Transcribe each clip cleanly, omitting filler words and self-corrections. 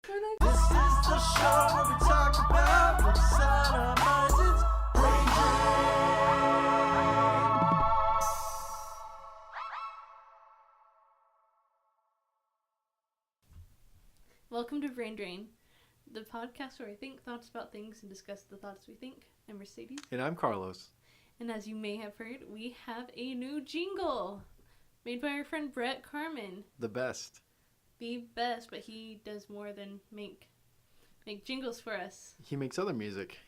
This is the show where we talk about what's on our minds. It's Brain Drain. Welcome to Brain Drain, the podcast where I think thoughts about things and discuss the thoughts we think. I'm Mercedes. And I'm Carlos. And as you may have heard, we have a new jingle made by our friend Brett Carmen. The best. The best, but he does more than make jingles for us. He makes other music.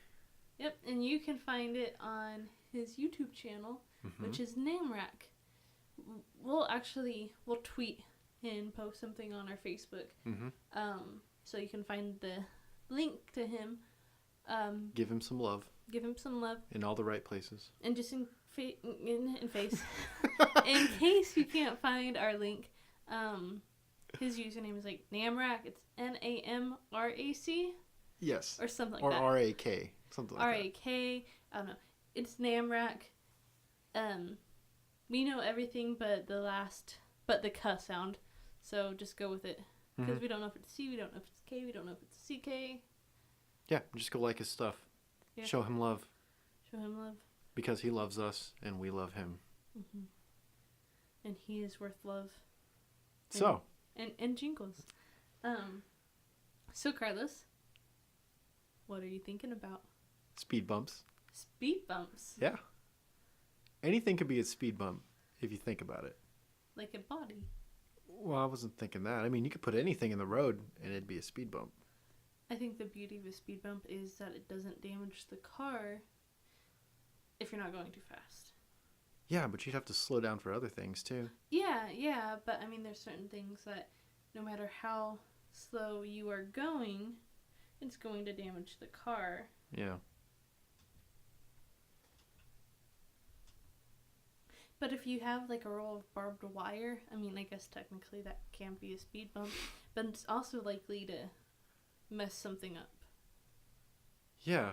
Yep, and you can find it on his YouTube channel, which is Namrak. We'll tweet and post something on our Facebook. So you can find the link to him. Give him some love. Give him some love. In all the right places. And just in case you can't find our link, his username is like Namrak. It's Namrac. Yes. Or something like or that. Or RAK. Something like RAK. I don't know. It's Namrak. We know everything but the K sound. So just go with it. Because we don't know if it's C, we don't know if it's K, we don't know if it's CK. Yeah, just go like his stuff. Yeah. Show him love. Show him love. Because he loves us and we love him. And he is worth love. So. And jingles. So Carlos, what are you thinking about? Speed bumps. Speed bumps. Yeah. Anything could be a speed bump if you think about it. Like a body. Well, I wasn't thinking that. I mean, you could put anything in the road and it'd be a speed bump. I think the beauty of a speed bump is that it doesn't damage the car if you're not going too fast. Yeah, but you'd have to slow down for other things too. Yeah, but I mean, there's certain things that no matter how slow you are going, it's going to damage the car. Yeah. But if you have like a roll of barbed wire, I mean, I guess technically that can be a speed bump, but it's also likely to mess something up. Yeah,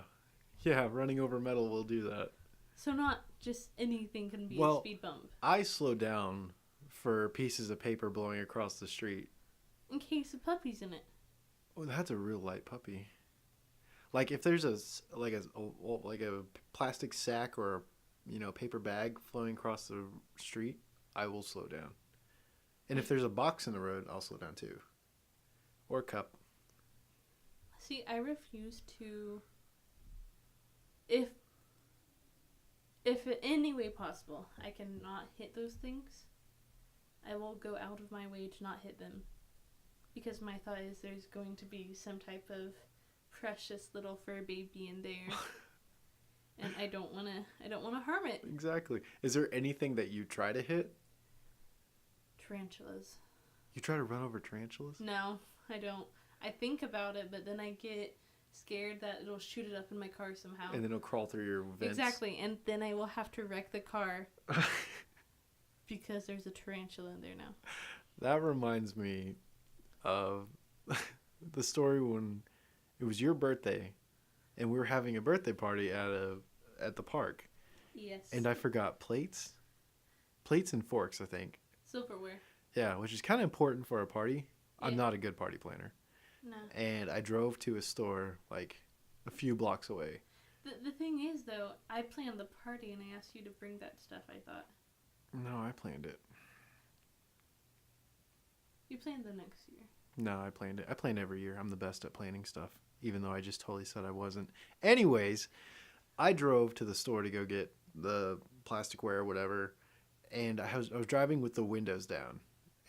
running over metal will do that. So not just anything can be a speed bump. I slow down for pieces of paper blowing across the street. In case a puppy's in it. Oh, that's a real light puppy. Like if there's a plastic sack or paper bag flowing across the street, I will slow down. And if there's a box in the road, I'll slow down too. Or a cup. See, I refuse to. If in any way possible I cannot hit those things, I will go out of my way to not hit them. Because my thought is there's going to be some type of precious little fur baby in there. And I don't wanna harm it. Exactly. Is there anything that you try to hit? Tarantulas. You try to run over tarantulas? No, I don't. I think about it, but then I get scared that it'll shoot it up in my car somehow. And then it'll crawl through your vents. Exactly, and then I will have to wreck the car because there's a tarantula in there now. That reminds me of the story when it was your birthday and we were having a birthday party at the park. Yes. And I forgot plates and forks, I think. Silverware. Yeah, which is kind of important for a party. Yeah. I'm not a good party planner. No. And I drove to a store like a few blocks away. The thing is, though, I planned the party and I asked you to bring that stuff, I thought. No, I planned it. You planned the next year. No, I planned it. I plan every year. I'm the best at planning stuff, even though I just totally said I wasn't. Anyways, I drove to the store to go get the plasticware or whatever, and I was driving with the windows down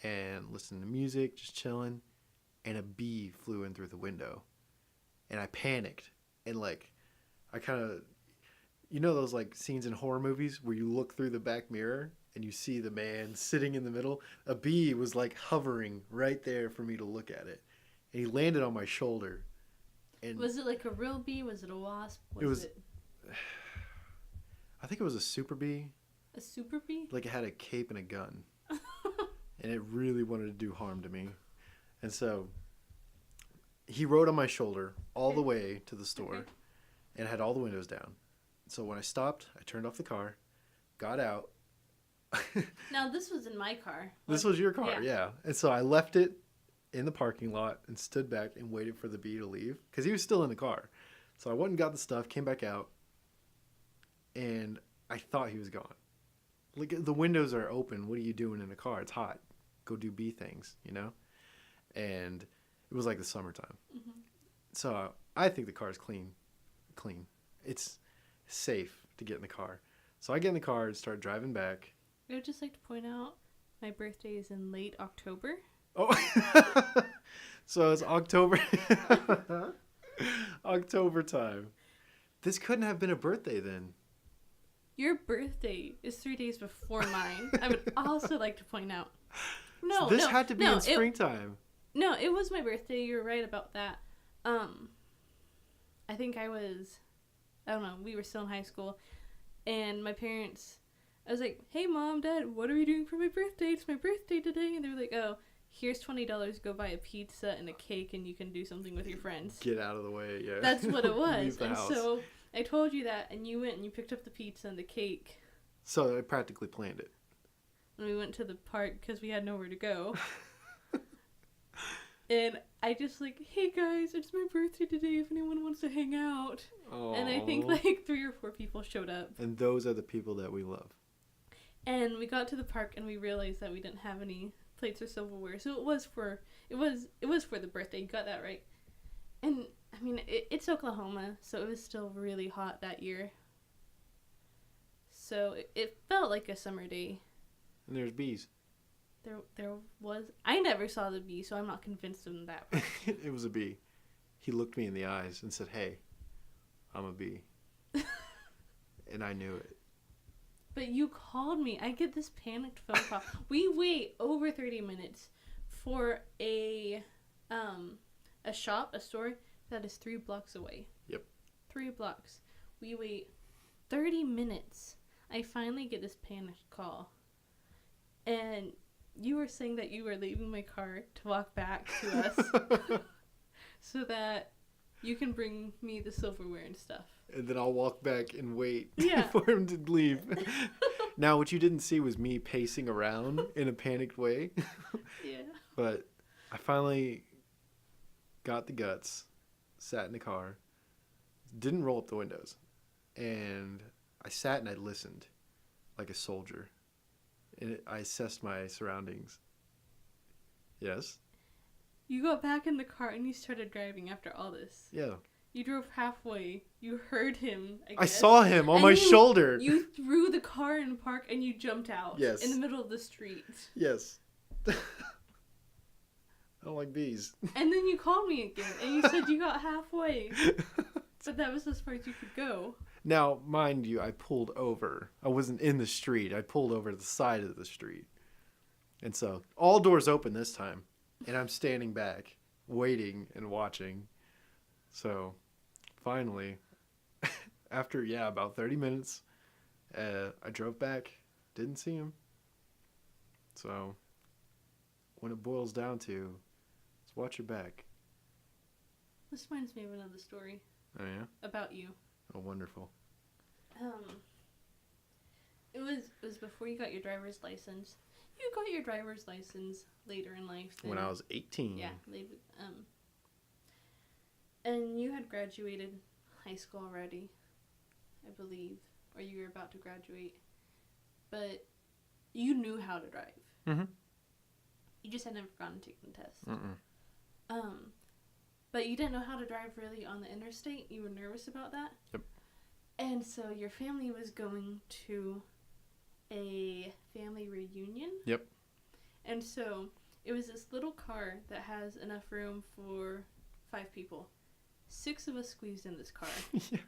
and listening to music, just chilling, and a bee flew in through the window, and I panicked, and I kind of, those scenes in horror movies where you look through the back mirror and you see the man sitting in the middle. A bee was hovering right there for me to look at it, and he landed on my shoulder. And was it like a real bee? Was it a wasp? I think it was a super bee. A super bee? It had a cape and a gun. And it really wanted to do harm to me. And so he rode on my shoulder all the way to the store and had all the windows down. So when I stopped, I turned off the car, got out. Now, this was in my car. This was your car, yeah. And so I left it in the parking lot and stood back and waited for the bee to leave because he was still in the car. So I went and got the stuff, came back out, and I thought he was gone. Like, the windows are open. What are you doing in a car? It's hot. Go do bee things, you know? And it was like the summertime. Mm-hmm. So I think the car is clean. It's safe to get in the car. So I get in the car and start driving back. I would just like to point out my birthday is in late October. Oh, so it's October. October time. This couldn't have been a birthday then. Your birthday is 3 days before mine. I would also like to point out. No, So this no, had to be no, in springtime. No, it was my birthday. You're right about that. I think I don't know, we were still in high school, and my parents, I was like, hey, Mom, Dad, what are we doing for my birthday? It's my birthday today. And they were like, oh, here's $20, go buy a pizza and a cake, and you can do something with your friends. Get out of the way, yeah. That's what it was. Leave the And house. so I told you that, and you went and you picked up the pizza and the cake, So I practically planned it. and we went to the park because we had nowhere to go. And I just like, hey guys, it's my birthday today if anyone wants to hang out. And I think Aw. like 3 or 4 people showed up. And those are the people that we love. And we got to the park and we realized that we didn't have any plates or silverware. So it was for the birthday. You got that right. And I mean, it's Oklahoma, so it was still really hot that year. So it felt like a summer day. And there's bees. There was, I never saw the bee, so I'm not convinced of that. It was a bee. He looked me in the eyes and said, hey, I'm a bee. And I knew it. But you called me. I get this panicked phone call. We wait over 30 minutes for a store that is 3 blocks away. Yep. 3 blocks. We wait 30 minutes. I finally get this panicked call. And you were saying that you were leaving my car to walk back to us so that you can bring me the silverware and stuff. And then I'll walk back and wait Yeah. for him to leave. Now, what you didn't see was me pacing around in a panicked way. Yeah. But I finally got the guts, sat in the car, didn't roll up the windows. And I sat and I listened like a soldier. And I assessed my surroundings. Yes? You got back in the car and you started driving after all this. Yeah. You drove halfway. You heard him. I I guess. saw him on And my you- shoulder. You threw the car in park and you jumped out. Yes. In the middle of the street. Yes. I don't like bees. And then you called me again and you said you got halfway. But that was as far as you could go. Now, mind you, I pulled over. I wasn't in the street. I pulled over to the side of the street. And so, all doors open this time. And I'm standing back, waiting and watching. So, finally, after, about 30 minutes, I drove back. Didn't see him. So, when it boils down to, just watch your back. This reminds me of another story Oh, yeah? about you. Oh, wonderful. It was before you got your driver's license. You got your driver's license later in life. When I was 18. Yeah, and you had graduated high school already, I believe, or you were about to graduate, but you knew how to drive. Mm-hmm. You just had never gone to take the test. Mm-mm. But you didn't know how to drive really on the interstate. You were nervous about that. Yep. And so your family was going to a family reunion. Yep. And so it was this little car that has enough room for 5 people. 6 of us squeezed in this car. Yeah.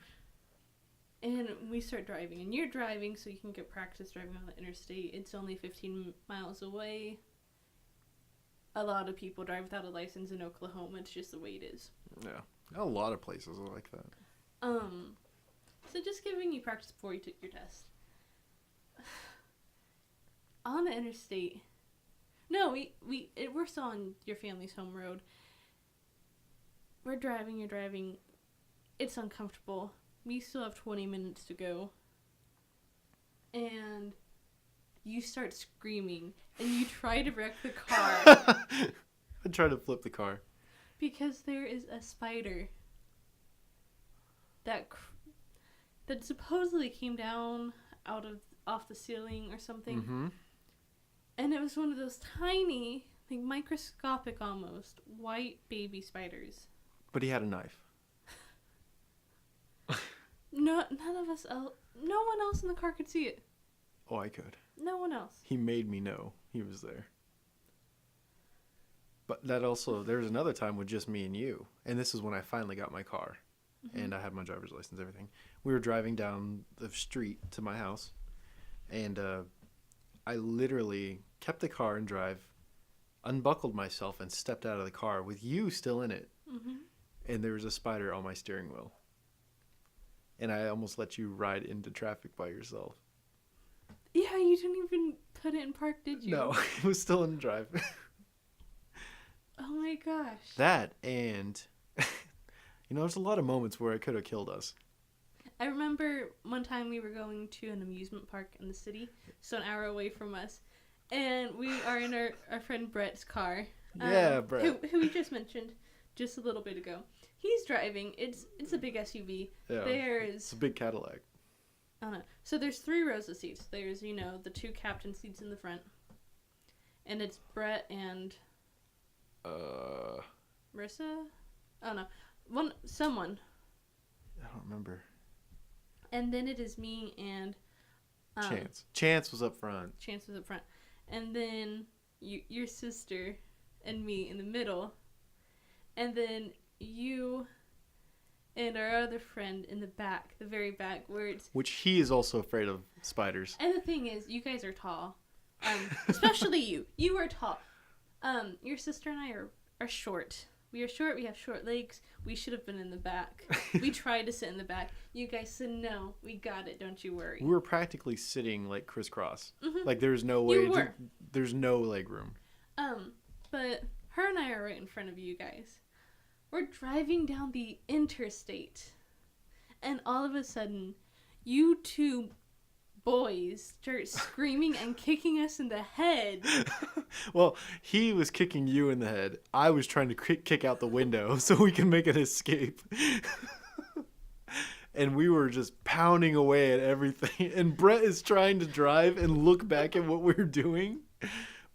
And we start driving. And you're driving so you can get practice driving on the interstate. It's only 15 miles away. A lot of people drive without a license in Oklahoma. It's just the way it is. Yeah. A lot of places are like that. So just giving you practice before you took your test. On the interstate. No, we're still on your family's home road. We're driving, you're driving. It's uncomfortable. We still have 20 minutes to go. And you start screaming and you try to wreck the car. I tried to flip the car. Because there is a spider that supposedly came down off the ceiling or something. Mm-hmm. And it was one of those tiny, like microscopic almost, white baby spiders. But he had a knife. No, none of us else, no one else in the car could see it. Oh, I could. No one else. He made me know he was there. But that also, there was another time with just me and you. And this is when I finally got my car. Mm-hmm. And I had my driver's license, everything. We were driving down the street to my house. And I literally kept the car in drive, unbuckled myself, and stepped out of the car with you still in it. Mm-hmm. And there was a spider on my steering wheel. And I almost let you ride into traffic by yourself. Yeah, you didn't even put it in park, did you? No, it was still in drive. Oh my gosh. That and, there's a lot of moments where it could have killed us. I remember one time we were going to an amusement park in the city, so an hour away from us, and we are in our friend Brett's car. Yeah, Brett. Who we just mentioned just a little bit ago. He's driving. It's a big SUV. Yeah, There's it's a big Cadillac. I don't know. So there's 3 rows of seats. There's, the 2 captain seats in the front. And it's Brett and Marissa? Oh no. Someone. I don't remember. And then it is me and Chance. Chance was up front. Chance was up front. And then your sister and me in the middle. And then you and our other friend in the back, the very back, where it's... Which he is also afraid of spiders. And the thing is, you guys are tall. Especially you. You are tall. Your sister and I are short. We are short. We have short legs. We should have been in the back. We tried to sit in the back. You guys said, no, we got it. Don't you worry. We were practically sitting like crisscross. Mm-hmm. Like there's no way. You were. There's no leg room. But her and I are right in front of you guys. We're driving down the interstate. And all of a sudden, you 2 boys start screaming and kicking us in the head. Well, he was kicking you in the head. I was trying to kick out the window so we can make an escape. And we were just pounding away at everything. And Brett is trying to drive and look back at what we're doing.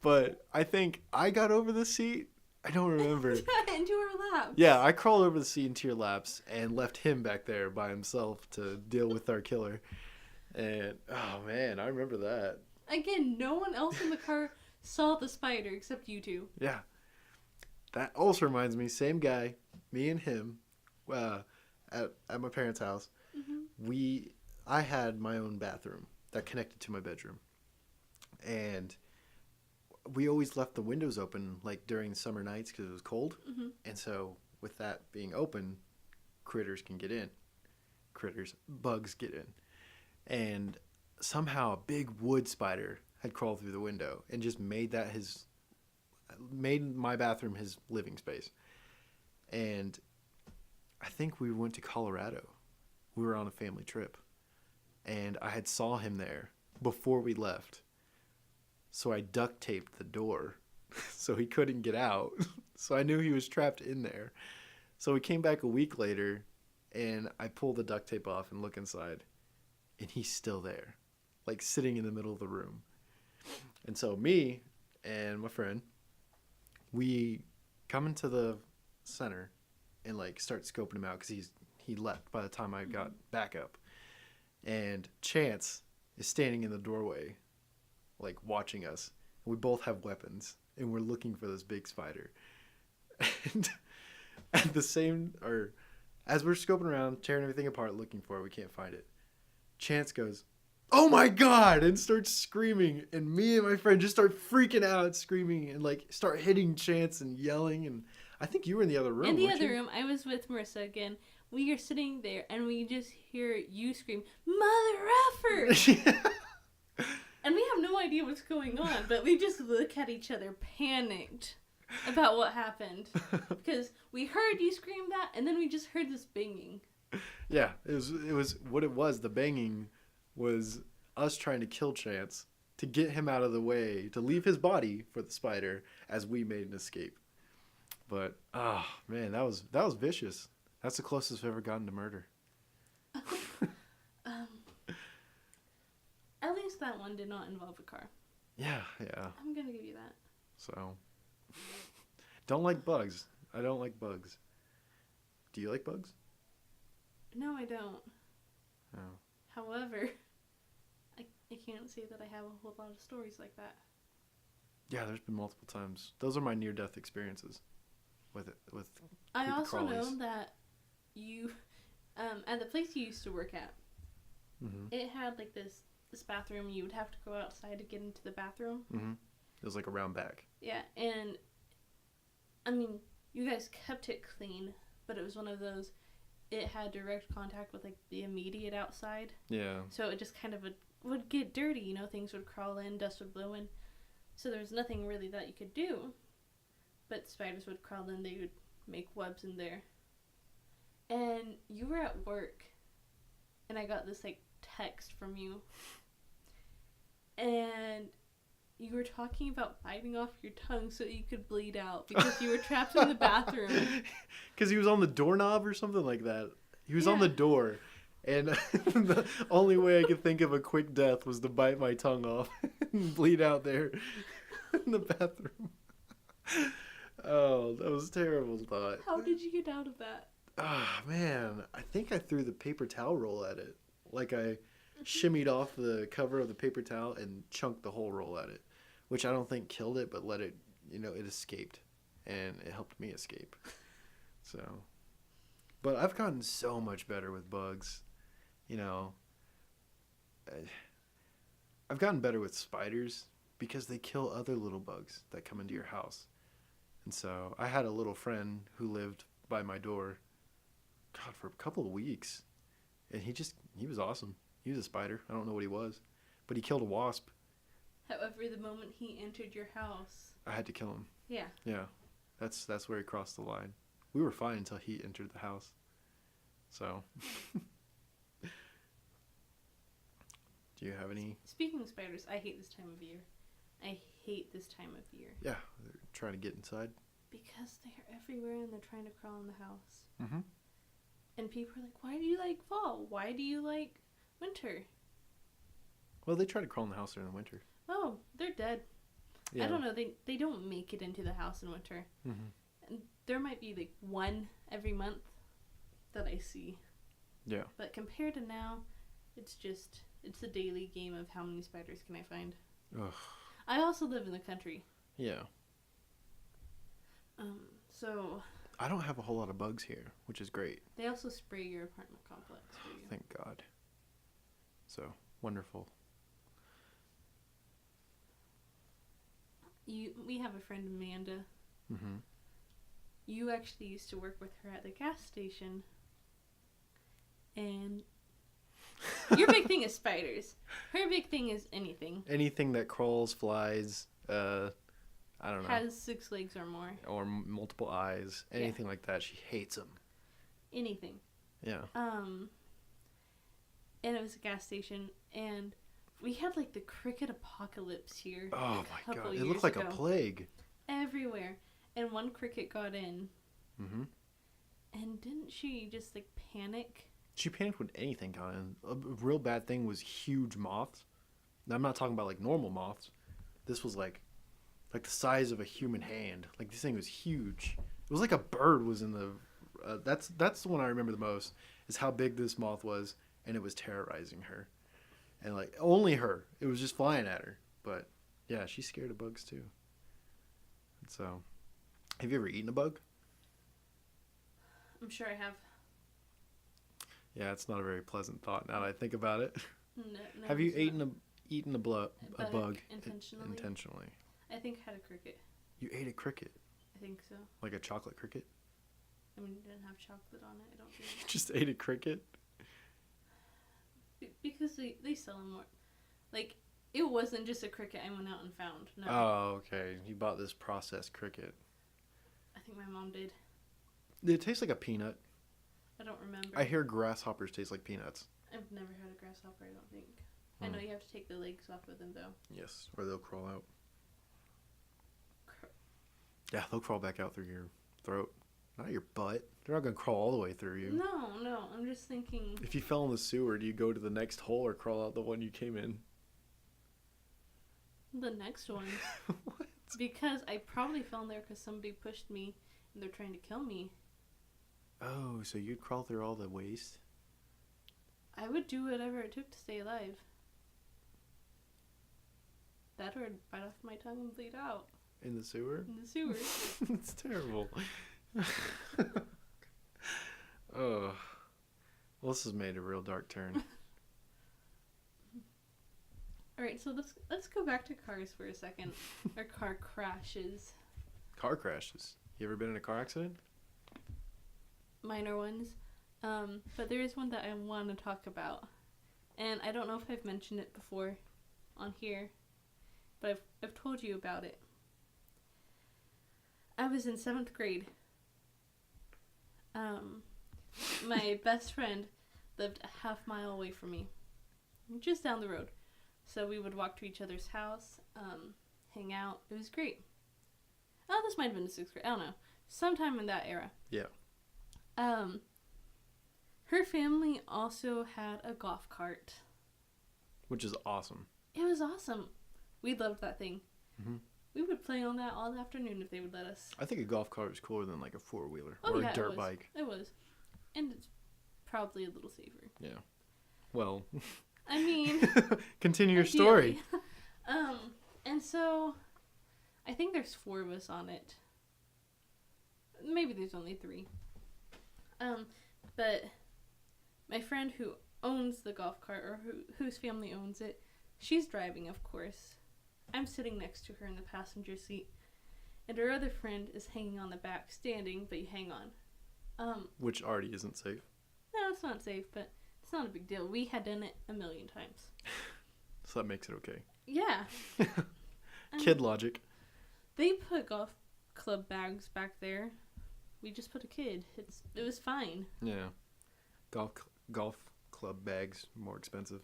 But I think I got over the seat. I don't remember. Into our laps. Yeah, I crawled over the seat into your laps and left him back there by himself to deal with our killer. And, oh man, I remember that. Again, no one else in the car saw the spider except you 2. Yeah. That also reminds me, same guy, me and him, at my parents' house. Mm-hmm. I had my own bathroom that connected to my bedroom. And we always left the windows open, like, during summer nights because it was cold. Mm-hmm. And so, with that being open, critters can get in. Bugs get in. And somehow a big wood spider had crawled through the window and just made my bathroom his living space. And I think we went to Colorado. We were on a family trip. And I had saw him there before we left. So I duct taped the door so he couldn't get out. So I knew he was trapped in there. So we came back a week later and I pulled the duct tape off and look inside. And he's still there, like sitting in the middle of the room. And so me and my friend, we come into the center and like start scoping him out because he left by the time I got back up. And Chance is standing in the doorway, like watching us. We both have weapons and we're looking for this big spider. And as we're scoping around, tearing everything apart, looking for it, we can't find it. Chance goes, "Oh my God," and starts screaming. And me and my friend just start freaking out, screaming, and like start hitting Chance and yelling. And I think you were in the other room. In the other room, I was with Marissa again. We are sitting there and we just hear you scream, "Mother effer!" And we have no idea what's going on, but we just look at each other panicked about what happened. Because we heard you scream that, and then we just heard this banging. Yeah, it was what it was. The banging was us trying to kill Chance, to get him out of the way, to leave his body for the spider as we made an escape. But man, that was vicious. That's the closest I've ever gotten to murder. At least that one did not involve a car. Yeah. I'm gonna give you that. So, don't like bugs. I don't like bugs. Do you like bugs? No, I don't. No. However, I can't say that I have a whole lot of stories like that. Yeah, there's been multiple times. Those are my near-death experiences with it. With I creepy also crawlies. know that you, at the place you used to work at, Mm-hmm. it had like this bathroom. You would have to go outside to get into the bathroom. Mm-hmm. It was like a round back. Yeah, and I mean, you guys kept it clean, but it was one of those. It had direct contact with like the immediate outside, Yeah. so it just kind of would get dirty. You know, things would crawl in, dust would blow in. So there was nothing really that you could do. But spiders would crawl in, they would make webs in there. And you were at work, and I got this like text from you. And you were talking about biting off your tongue so that you could bleed out because you were trapped in the bathroom. Because he was on the doorknob or something like that. He was on the Yeah. door. And the only way I could think of a quick death was to bite my tongue off and bleed out there in the bathroom. Oh, that was a terrible thought. How did you get out of that? Ah, man. I think I threw the paper towel roll at it. Like I shimmied off the cover of the paper towel and chunked the whole roll at it. Which I don't think killed it, but let it, it escaped. And it helped me escape. So. But I've gotten so much better with bugs. I've gotten better with spiders because they kill other little bugs that come into your house. And so I had a little friend who lived by my door, God, for a couple of weeks. And he was awesome. He was a spider. I don't know what he was. But he killed a wasp. However, the moment he entered your house. I had to kill him. Yeah. Yeah. That's where he crossed the line. We were fine until he entered the house. So. Do you have any? Speaking of spiders, I hate this time of year. I hate this time of year. Yeah, they're trying to get inside. Because they're everywhere and they're trying to crawl in the house. Mm-hmm. And people are like, why do you like fall? Why do you like winter? Well, they try to crawl in the house during the winter. Oh, they're dead. Yeah. I don't know. They don't make it into the house in winter. Mm-hmm. And there might be like one every month that I see. Yeah. But compared to now, it's a daily game of how many spiders can I find. Ugh. I also live in the country. Yeah. So I don't have a whole lot of bugs here, which is great. they also spray your apartment complex for you. Thank God. So, wonderful. We have a friend, Amanda. Mm-hmm. You actually used to work with her at the gas station. And your big thing is spiders. Her big thing is anything. Anything that crawls, flies, I don't know. Has 6 legs or more. Or multiple eyes. Anything like that. She hates them. Anything. Yeah. And it was a gas station, and we had like the cricket apocalypse here. Oh a my couple God. It years looked like ago. a plague. Everywhere. And one cricket got in, Mm-hmm. and didn't she just like panic? She panicked when anything got in. A real bad thing was huge moths. Now, I'm not talking about like normal moths. This was like the size of a human hand. Like this thing was huge. It was like a bird was in the. That's the one I remember the most. Is how big this moth was, and it was terrorizing her, and like only her. It was just flying at her. But yeah, she's scared of bugs too. And so, have you ever eaten a bug? I'm sure I have. Yeah, it's not a very pleasant thought now that I think about it. No, Have you it's not. eaten a bug intentionally? intentionally? I think I had a cricket. You ate a cricket, I think so. like a chocolate cricket. I mean, it didn't have chocolate on it. I don't think. You just ate a cricket. Because they sell them more. Like, it wasn't just a cricket I went out and found. No. Oh, okay. You bought this processed cricket. I think my mom did. It tastes like a peanut. I don't remember. I hear grasshoppers taste like peanuts. I've never had a grasshopper, I don't think. I know you have to take the legs off of them, though. Yes, or they'll crawl out. Yeah, they'll crawl back out through your throat, not your butt. They're not gonna crawl all the way through you. No, I'm just thinking. If you fell in the sewer, do you go to the next hole or crawl out the one you came in? The next one. What? Because I probably fell in there because somebody pushed me and they're trying to kill me. Oh, so you'd crawl through all the waste? I would do whatever it took to stay alive. That or I'd bite off my tongue and bleed out In the sewer? in the sewer. It's terrible. Oh. Well, this has made a real dark turn. Alright, so let's go back to cars for a second. Or car crashes. Car crashes. You ever been in a car accident? Minor ones. But there is one that I want to talk about. And I don't know if I've mentioned it before on here. But I've told you about it. I was in 7th grade. My best friend lived a half mile away from me. Just down the road. So we would walk to each other's house, hang out. It was great. Oh, this might have been the 6th grade. I don't know. Sometime in that era. Yeah. Her family also had a golf cart. Which is awesome. It was awesome. We loved that thing. Mhm. We would play on that all afternoon if they would let us. I think a golf cart is cooler than like a 4-wheeler Oh, or yeah, a dirt it was. bike. It was. And it's probably a little safer. Yeah. Well, I mean... continue your story. Ideally. And so... I think there's 4 of us on it. Maybe there's only 3. But... My friend who owns the golf cart, or whose family owns it, she's driving, of course. I'm sitting next to her in the passenger seat. And her other friend is hanging on the back, standing, but you hang on. Which already isn't safe. No, it's not safe, but it's not a big deal. We had done it a million times. So that makes it okay. Yeah. Kid logic. They put golf club bags back there. We just put a kid. It was fine. Yeah. Golf club bags more expensive.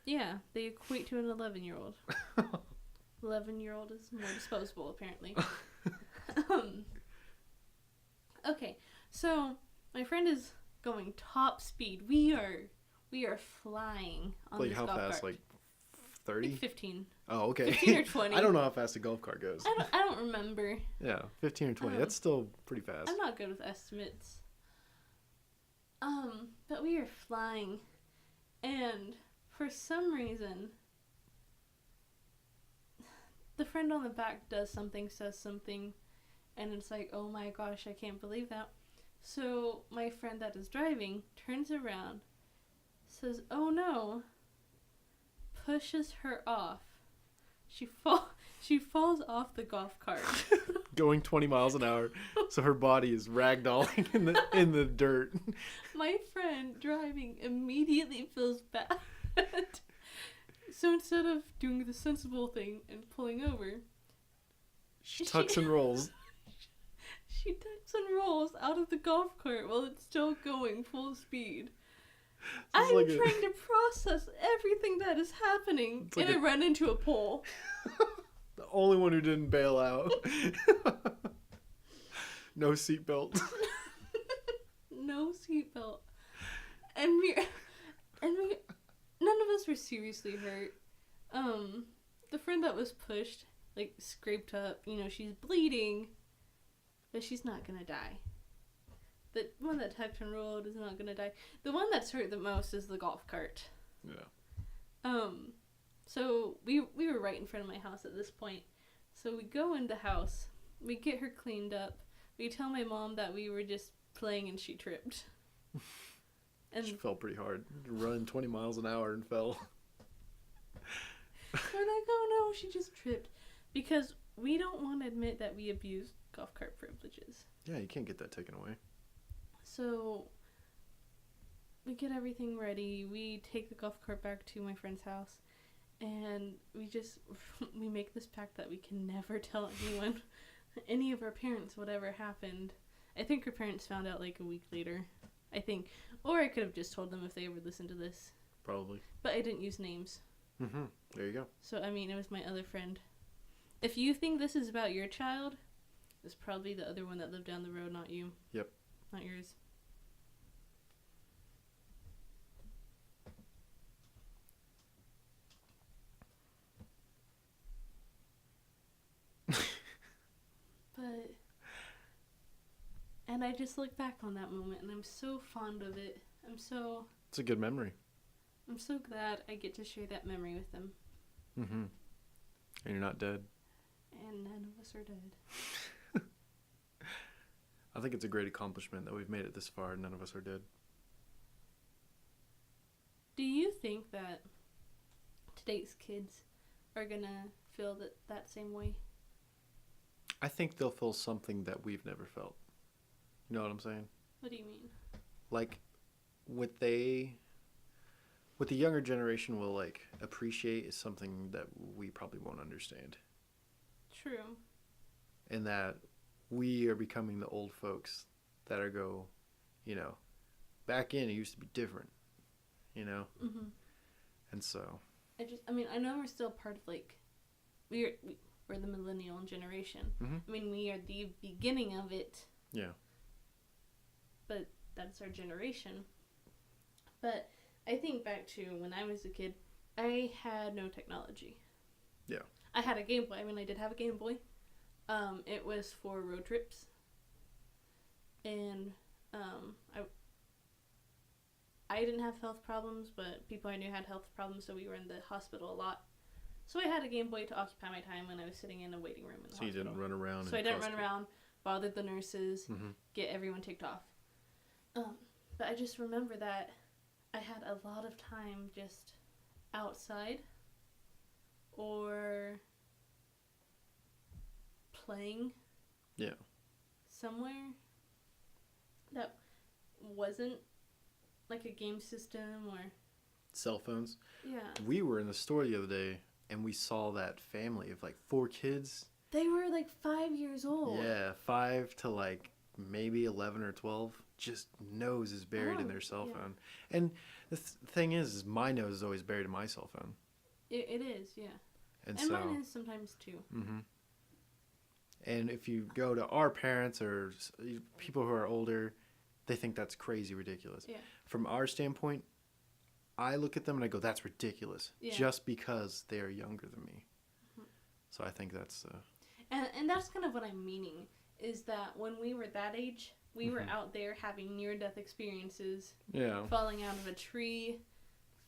Yeah, they equate to an 11-year-old. 11-year-old is more disposable, apparently. Okay, so my friend is going top speed. We are flying on Like this how golf fast? cart. Like 30? Like 15. Oh, okay. 15 or 20. I don't know how fast a golf cart goes. I don't remember. Yeah, 15 or 20. That's still pretty fast. I'm not good with estimates. But we are flying, and for some reason, the friend on the back does something, says something, and it's like, oh my gosh, I can't believe that. So my friend that is driving turns around, says, oh no, pushes her off. She falls off the golf cart. Going 20 miles an hour, so her body is ragdolling in the dirt. My friend driving immediately feels bad. So instead of doing the sensible thing and pulling over, She tucks and rolls. she tucks and rolls out of the golf cart while it's still going full speed. I'm like trying to process everything that is happening, It's like and I run into a pole. The only one who didn't bail out. No seatbelt. No seatbelt. And we none of us were seriously hurt. The friend that was pushed, like, scraped up, she's bleeding, but she's not gonna die. The one that tucked and rolled is not gonna die. The one that's hurt the most is the golf cart. Yeah. So we were right in front of my house at this point. So we go in the house, we get her cleaned up, we tell my mom that we were just playing and she tripped. And She fell pretty hard. Running 20 miles an hour and fell. we're like, oh no, she just tripped. Because we don't want to admit that we abused golf cart privileges. Yeah, you can't get that taken away. So we get everything ready. We take the golf cart back to my friend's house. And we make this pact that we can never tell anyone, any of our parents, whatever happened. I think her parents found out like a week later. I think. Or I could have just told them if they ever listened to this. Probably. But I didn't use names. Mm-hmm. There you go. So, I mean, it was my other friend. If you think this is about your child, It's probably the other one that lived down the road, not you. Yep. Not yours. But, and I just look back on that moment and I'm so fond of it. It's a good memory. I'm so glad I get to share that memory with them. Mm-hmm. And you're not dead. And none of us are dead. I think it's a great accomplishment that we've made it this far and none of us are dead. Do you think that today's kids are gonna feel that same way? I think they'll feel something that we've never felt. You know what I'm saying? What do you mean? Like, what the younger generation will, like, appreciate is something that we probably won't understand. True. And that we are becoming the old folks that back in it used to be different, Mm-hmm. And so. I know we're still part of, like, we're the millennial generation. Mm-hmm. I mean, we are the beginning of it. Yeah. But that's our generation. But I think back to when I was a kid, I had no technology. Yeah. I had a Game Boy. I mean, I did have a Game Boy. It was for road trips. And I didn't have health problems, but people I knew had health problems, so we were in the hospital a lot. So I had a Game Boy to occupy my time when I was sitting in a waiting room in the hospital. So you didn't run around. So I didn't run around, bother the nurses, Mm-hmm. get everyone ticked off. But I just remember that I had a lot of time just outside or playing. Yeah. Somewhere that wasn't like a game system or Cell phones. yeah. We were in the store the other day and we saw that family of like 4 kids. They were like 5 years old. Yeah, 5 to like maybe 11 or 12. Just nose is buried in their cell yeah. phone. And the thing is my nose is always buried in my cell phone. It is, yeah. And And so, mine is sometimes too. mm-hmm. And if you go to our parents or people who are older, they think that's crazy ridiculous. Yeah. From our standpoint, I look at them and I go, that's ridiculous. Yeah. Just because they are younger than me. Mhm. So I think that's... And that's kind of what I'm meaning, is that when we were that age, we were Mhm. out there having near-death experiences, yeah. falling out of a tree,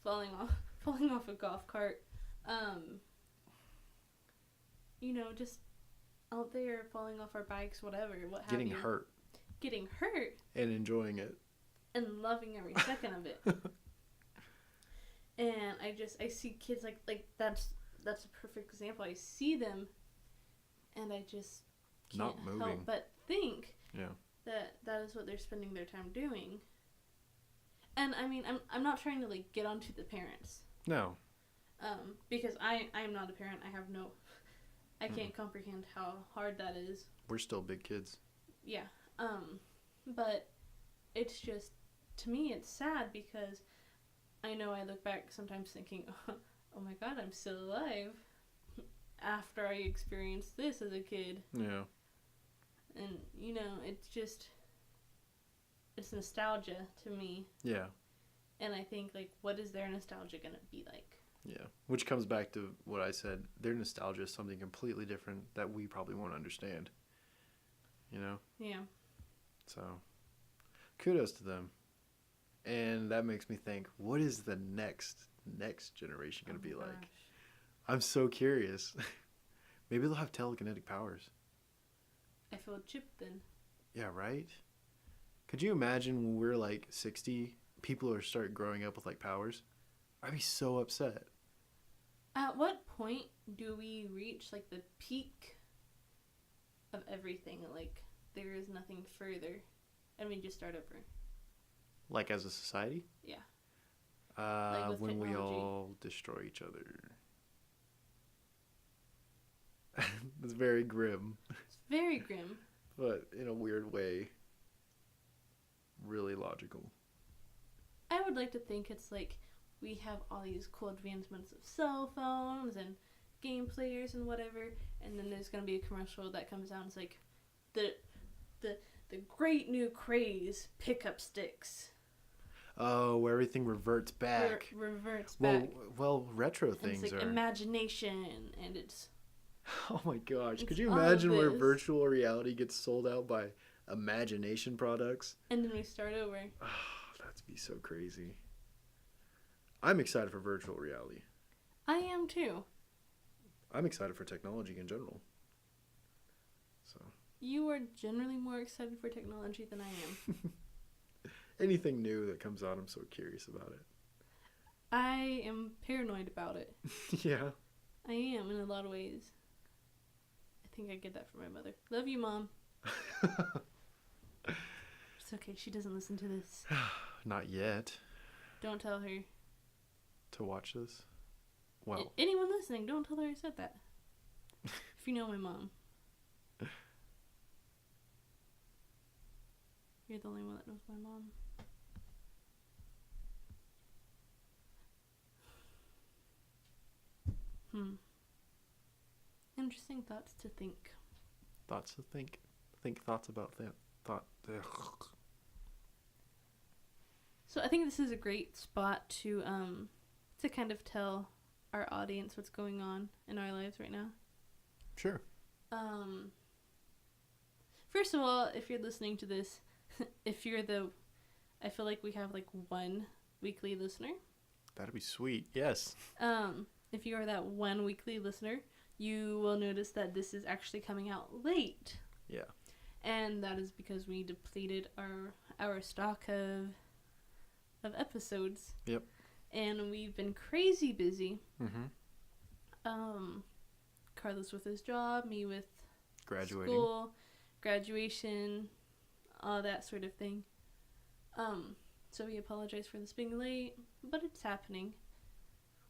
falling off a golf cart, just out there falling off our bikes, whatever, what have Getting you. hurt Getting hurt and enjoying it. and loving every second of it. And I see kids like that's a perfect example. I see them and I just can't Not moving. help but think Yeah. that is what they're spending their time doing. And I mean, I'm not trying to like get onto the parents. No. Because I am not a parent. I can't comprehend how hard that is. We're still big kids. Yeah. But it's just, to me, it's sad because I know I look back sometimes thinking, oh my God, I'm still alive after I experienced this as a kid. Yeah. And, it's nostalgia to me. Yeah. And I think, like, what is their nostalgia going to be like? Yeah. Which comes back to what I said. Their nostalgia is something completely different that we probably won't understand. Yeah. So, kudos to them. And that makes me think, what is the next generation going to be like? Gosh. I'm so curious. Maybe they'll have telekinetic powers. I feel chipped then. Yeah, right? Could you imagine when we're like 60, people are start growing up with like powers? I'd be so upset. At what point do we reach, like, the peak of everything? Like, there is nothing further. And we just start over. Like as a society? Yeah. Like with when we technology. all destroy each other. It's very grim, It's very grim. but in a weird way, really logical. I would like to think it's like we have all these cool advancements of cell phones and game players and whatever, and then there's going to be a commercial that comes out and it's like, the great new craze, pickup sticks. Oh, where everything reverts back. Reverts well, back. well, retro And things it's like are. imagination, and it's Oh my gosh! Could It's you all of imagine where this. virtual reality gets sold out by imagination products? and then we start over. Oh, that'd be so crazy. I'm excited for virtual reality. I am too. I'm excited for technology in general. So You are generally more excited for technology than I am. anything new that comes out, I'm so curious about it. I am paranoid about it. Yeah. I am in a lot of ways. I think I get that from my mother. Love you, Mom. It's okay. She doesn't listen to this. Not yet. Don't tell her. To watch this. Well, Anyone listening, don't tell her I said that. If you know my mom. You're the only one that knows my mom. Interesting thoughts to think. thoughts to think. Think thoughts about that. Thought. So I think this is a great spot to kind of tell our audience what's going on in our lives right now. Sure. First of all, if you're listening to this, I feel like we have like one weekly listener. That'd be sweet. Yes. If you are that one weekly listener, you will notice that this is actually coming out late. Yeah. And that is because we depleted our stock of episodes. Yep. And we've been crazy busy. Mm-hmm. Carlos with his job, me with Graduating. school, graduation, all that sort of thing. So we apologize for this being late, but it's happening.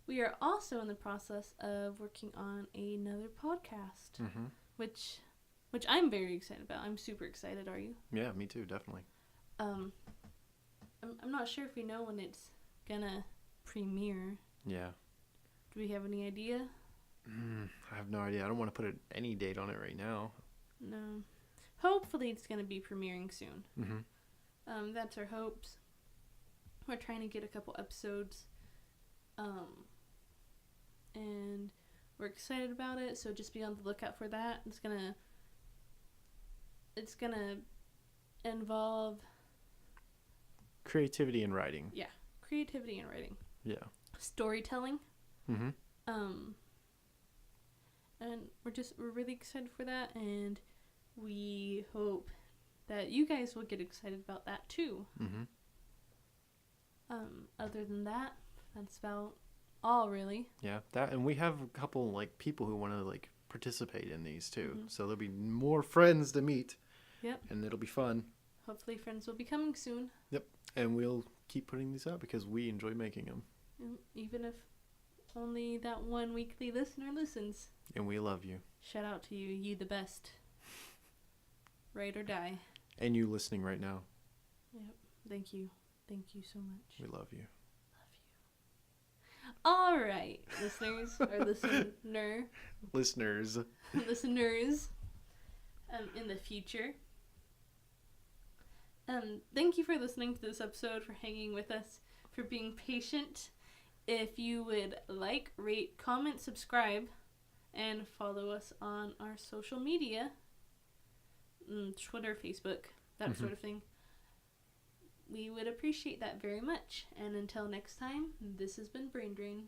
We are also in the process of working on another podcast, Mm-hmm. which I'm very excited about. I'm super excited. Are you? Yeah, me too. Definitely. I'm not sure if we know when it's gonna premiere. Yeah. Do we have any idea? I have no idea. I don't want to put any date on it right now. No. Hopefully it's gonna be premiering soon. Mm-hmm. That's our hopes. We're trying to get a couple episodes. And we're excited about it, so just be on the lookout for that. It's gonna involve Creativity in writing. creativity and writing. Yeah. Storytelling. Mm-hmm. And we're really excited for that, and we hope that you guys will get excited about that too. Mm-hmm. Other than that, that's about all really. Yeah. That, and we have a couple like people who want to like participate in these too. Mhm. So there'll be more friends to meet. Yep. And it'll be fun. Hopefully friends will be coming soon. And we'll keep putting these out because we enjoy making them. Even if only that one weekly listener listens. And we love you. Shout out to you. You the best. Ride or die. And you listening right now. Yep. Thank you. Thank you so much. We love you. All right, listeners or listeners, Listeners. in the future. Thank you for listening to this episode, for hanging with us, for being patient. If you would like, rate, comment, subscribe, and follow us on our social media, Twitter, Facebook, that sort of thing. We would appreciate that very much. And until next time, this has been Brain Drain.